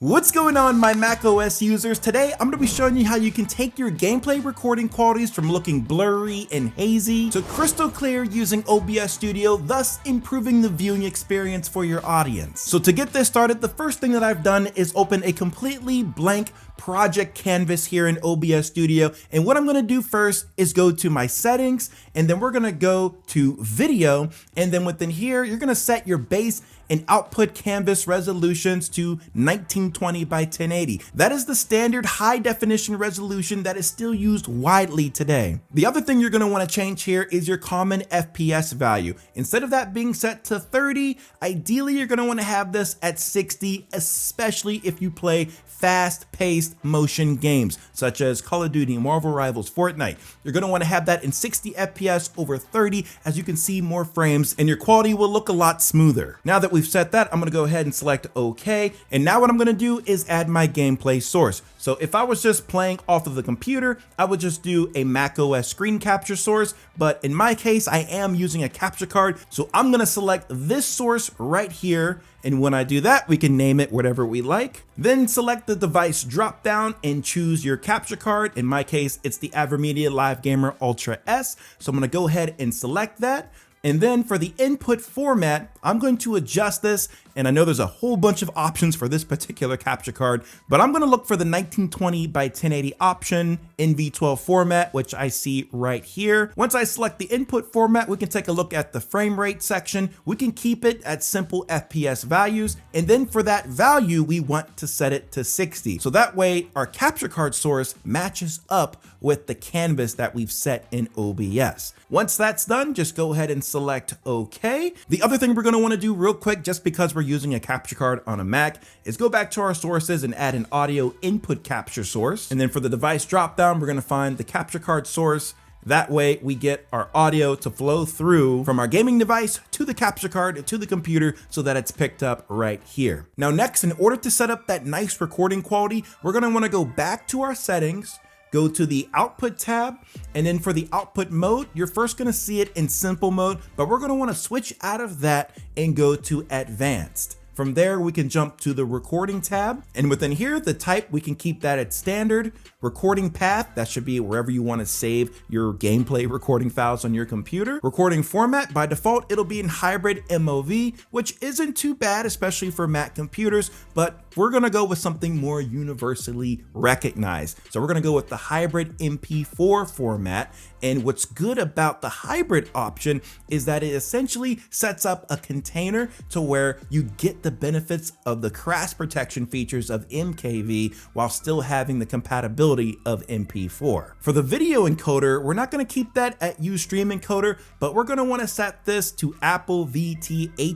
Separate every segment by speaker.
Speaker 1: What's going on, my macOS users? Today I'm going to be showing you how you can take your gameplay recording qualities from looking blurry and hazy to crystal clear using OBS Studio, thus improving the viewing experience for your audience. So to get this started, the first thing that I've done is open a completely blank project canvas here in OBS Studio, and what I'm going to do first is go to my settings, and then we're going to go to video, and then within here you're going to set your base and output canvas resolutions to 1920 by 1080. That is the standard high definition resolution that is still used widely today. The other thing you're going to want to change here is your common FPS value. Instead of that being set to 30, ideally you're going to want to have this at 60, especially if you play fast-paced motion games such as Call of Duty, Marvel Rivals, Fortnite. You're going to want to have that in 60 FPS over 30, as you can see more frames and your quality will look a lot smoother. Now that we've set that, I'm going to go ahead and select OK, and now what I'm going to do is add my gameplay source. So if I was just playing off of the computer, I would just do a macOS screen capture source, but in my case I am using a capture card, so I'm going to select this source right here. And when I do that, we can name it whatever we like. Then select the device drop down and choose your capture card. In my case, it's the AverMedia Live Gamer Ultra S. So I'm going to go ahead and select that. And then for the input format, I'm going to adjust this, and I know there's a whole bunch of options for this particular capture card, but I'm going to look for the 1920 by 1080 option in V12 format, which I see right here. Once I select the input format, we can take a look at the frame rate section. We can keep it at simple FPS values, and then for that value, we want to set it to 60. So that way our capture card source matches up with the canvas that we've set in OBS. Once that's done, just go ahead and select OK. The other thing we're going to want to do real quick, just because we're using a capture card on a Mac, is go back to our sources and add an audio input capture source. And then for the device dropdown, we're going to find the capture card source. That way we get our audio to flow through from our gaming device to the capture card to the computer so that it's picked up right here. Now next, in order to set up that nice recording quality, we're going to want to go back to our settings, go to the output tab, and then for the output mode, you're first going to see it in simple mode, but we're going to want to switch out of that and go to advanced. From there, we can jump to the recording tab, and within here, the type, we can keep that at standard. Recording path, that should be wherever you want to save your gameplay recording files on your computer. Recording format, by default, it'll be in hybrid MOV, which isn't too bad, especially for Mac computers, but we're gonna go with something more universally recognized. So we're gonna go with the hybrid MP4 format. And what's good about the hybrid option is that it essentially sets up a container to where you get the benefits of the crash protection features of MKV while still having the compatibility of MP4. For the video encoder, we're not going to keep that at Ustream encoder, but we're going to want to set this to Apple VTHEVC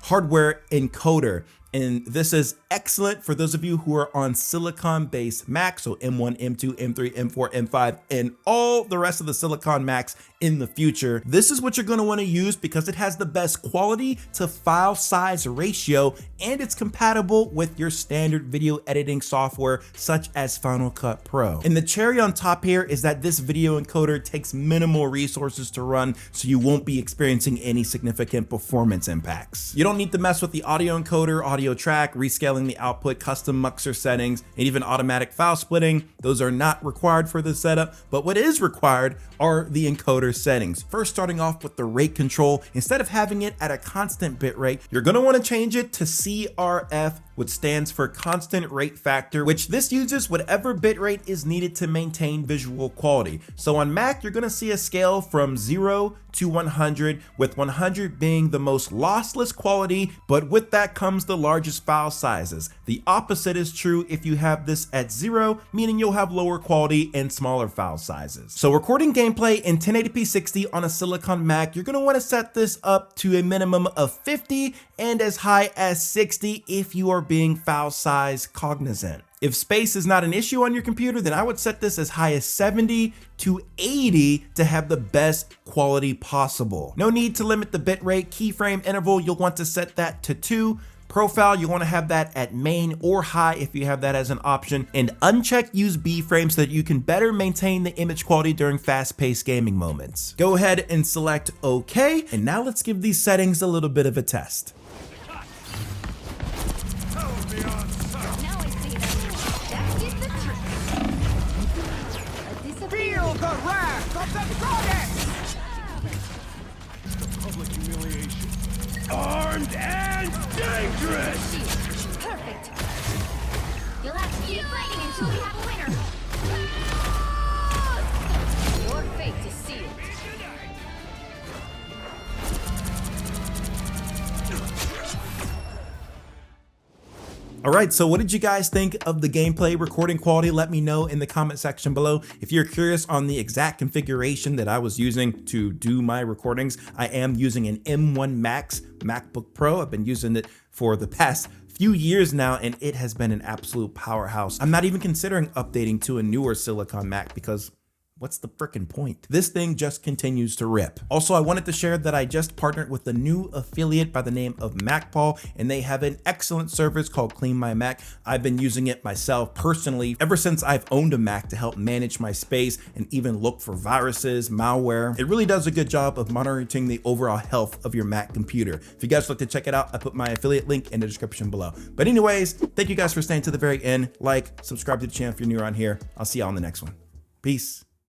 Speaker 1: hardware encoder. And this is excellent for those of you who are on silicon-based Macs, so M1, M2, M3, M4, M5, and all the rest of the silicon Macs in the future. This is what you're going to want to use because it has the best quality to file size ratio, and it's compatible with your standard video editing software such as Final Cut Pro. And the cherry on top here is that this video encoder takes minimal resources to run, so you won't be experiencing any significant performance impacts. You don't need to mess with the audio encoder, audio track, rescaling the output, custom muxer settings, and even automatic file splitting. Those are not required for this setup, but what is required are the encoder settings. First, starting off with the rate control, instead of having it at a constant bit rate, you're going to want to change it to CRF, which stands for constant rate factor, which this uses whatever bit rate is needed to maintain visual quality. So on Mac, you're going to see a scale from 0 to 100, with 100 being the most lossless quality, but with that comes the largest file sizes. The opposite is true if you have this at 0, meaning you'll have lower quality and smaller file sizes. So recording gameplay in 1080p 60 on a Silicon Mac, you're going to want to set this up to a minimum of 50 and as high as 60 if you are being file size cognizant. If space is not an issue on your computer, then I would set this as high as 70 to 80 to have the best quality possible. No need to limit the bitrate. Keyframe interval, you'll want to set that to 2. Profile, you want to have that at main or high if you have that as an option, and uncheck use B-frame so that you can better maintain the image quality during fast-paced gaming moments. Go ahead and select OK, and now let's give these settings a little bit of a test.
Speaker 2: Now I see that. That did the trick.
Speaker 3: Feel the wrath of the goddess!
Speaker 4: Public humiliation. Armed and dangerous!
Speaker 2: Perfect. You'll have to keep fighting until we have a winner. Your fate is sealed.
Speaker 1: Alright, so what did you guys think of the gameplay recording quality? Let me know in the comment section below. If you're curious on the exact configuration that I was using to do my recordings, I am using an M1 Max MacBook Pro. I've been using it for the past few years now, and it has been an absolute powerhouse. I'm not even considering updating to a newer Silicon Mac because what's the frickin' point? This thing just continues to rip. Also, I wanted to share that I just partnered with a new affiliate by the name of MacPaul, and they have an excellent service called Clean My Mac. I've been using it myself personally ever since I've owned a Mac to help manage my space and even look for viruses, malware. It really does a good job of monitoring the overall health of your Mac computer. If you guys would like to check it out, I put my affiliate link in the description below. But anyways, thank you guys for staying to the very end. Like, subscribe to the channel if you're new around here. I'll see you on the next one. Peace.